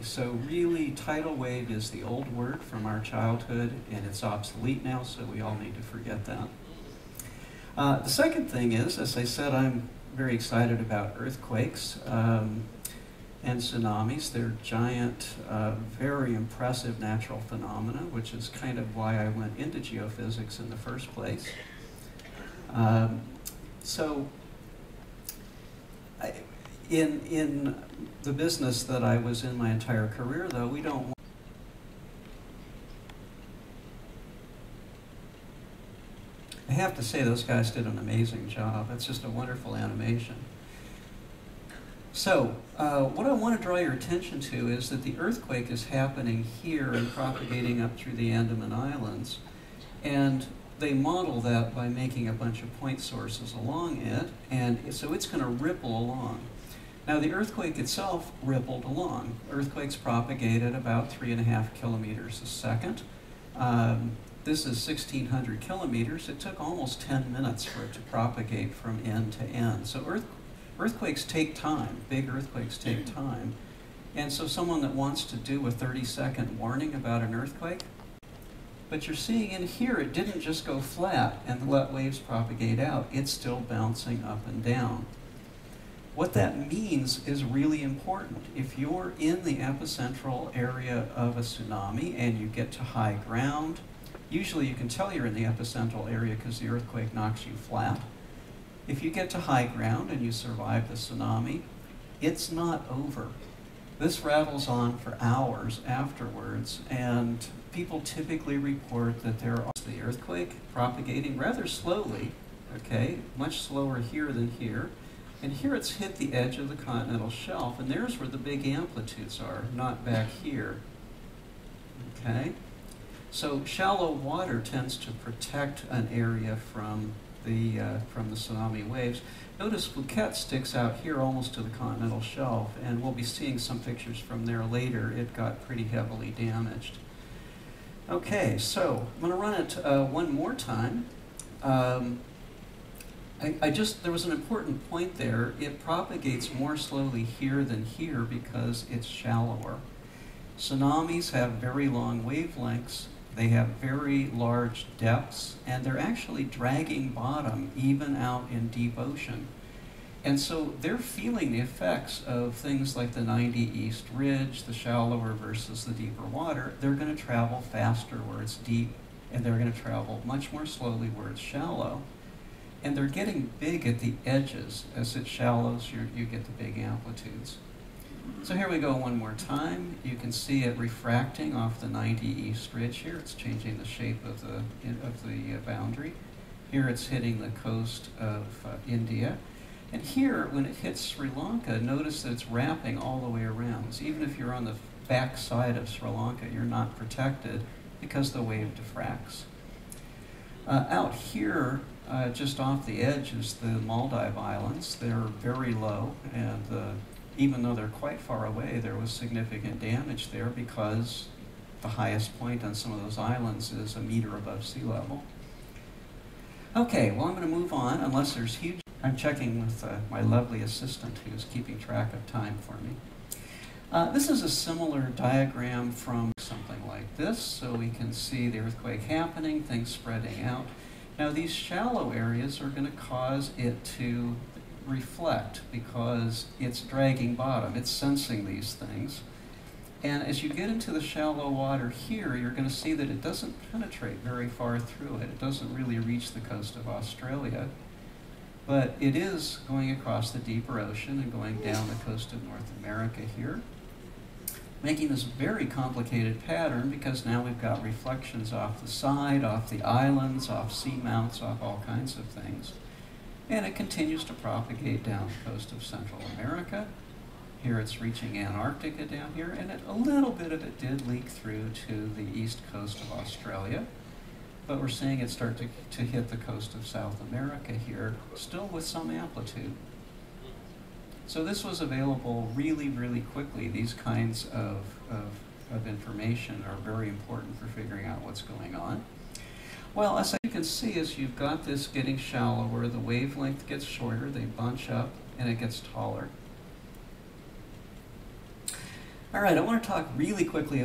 So really, tidal wave is the old word from our childhood, and it's obsolete now, so we all need to forget that. The second thing is, as I said, I'm very excited about earthquakes and tsunamis. They're giant, very impressive natural phenomena, which is kind of why I went into geophysics in the first place. In the business that I was in my entire career, though, we don't. I have to say, those guys did an amazing job. It's just a wonderful animation. So, what I want to draw your attention to is that the earthquake is happening here and propagating up through the Andaman Islands. And they model that by making a bunch of point sources along it, and so it's going to ripple along. Now, the earthquake itself rippled along. Earthquakes propagate at about 3.5 kilometers a second. This is 1,600 kilometers. It took almost 10 minutes for it to propagate from end to end. So earthquakes take time. Big earthquakes take time. And so someone that wants to do a 30-second warning about an earthquake, but you're seeing in here, it didn't just go flat and let waves propagate out. It's still bouncing up and down. What that means is really important. If you're in the epicentral area of a tsunami and you get to high ground, usually you can tell you're in the epicentral area because the earthquake knocks you flat. If you get to high ground and you survive the tsunami, it's not over. This rattles on for hours afterwards, and people typically report that there is the earthquake propagating rather slowly, okay, much slower here than here. And here it's hit the edge of the continental shelf, and there's where the big amplitudes are, not back here, okay? So shallow water tends to protect an area from the tsunami waves. Notice Phuket sticks out here almost to the continental shelf, and we'll be seeing some pictures from there later. It got pretty heavily damaged. Okay, so I'm going to run it one more time. There was an important point there. It propagates more slowly here than here because it's shallower. Tsunamis have very long wavelengths. They have very large depths, and they're actually dragging bottom even out in deep ocean. And so they're feeling the effects of things like the 90 East Ridge, the shallower versus the deeper water. They're going to travel faster where it's deep, and they're going to travel much more slowly where it's shallow. And they're getting big at the edges. As it shallows, you get the big amplitudes. So here we go one more time. You can see it refracting off the 90 East Ridge here. It's changing the shape of the boundary. Here it's hitting the coast of India. And here, when it hits Sri Lanka, notice that it's wrapping all the way around. So even if you're on the back side of Sri Lanka, you're not protected because the wave diffracts. Out here, just off the edge is the Maldive Islands. They're very low, and even though they're quite far away, there was significant damage there because the highest point on some of those islands is 1 meter above sea level. Okay, well, I'm going to move on unless there's huge... I'm checking with my lovely assistant who's keeping track of time for me. This is a similar diagram from something like this, so we can see the earthquake happening, things spreading out. Now, these shallow areas are going to cause it to reflect because it's dragging bottom. It's sensing these things. And as you get into the shallow water here, you're going to see that it doesn't penetrate very far through it. It doesn't really reach the coast of Australia. But it is going across the deeper ocean and going down the coast of North America here, making this very complicated pattern because now we've got reflections off the side, off the islands, off seamounts, off all kinds of things. And it continues to propagate down the coast of Central America. Here it's reaching Antarctica down here, and a little bit of it did leak through to the east coast of Australia. But we're seeing it start to hit the coast of South America here, still with some amplitude. So this was available really, really quickly. These kinds of information are very important for figuring out what's going on. Well, as you can see, as you've got this getting shallower, the wavelength gets shorter, they bunch up, and it gets taller. All right, I want to talk really quickly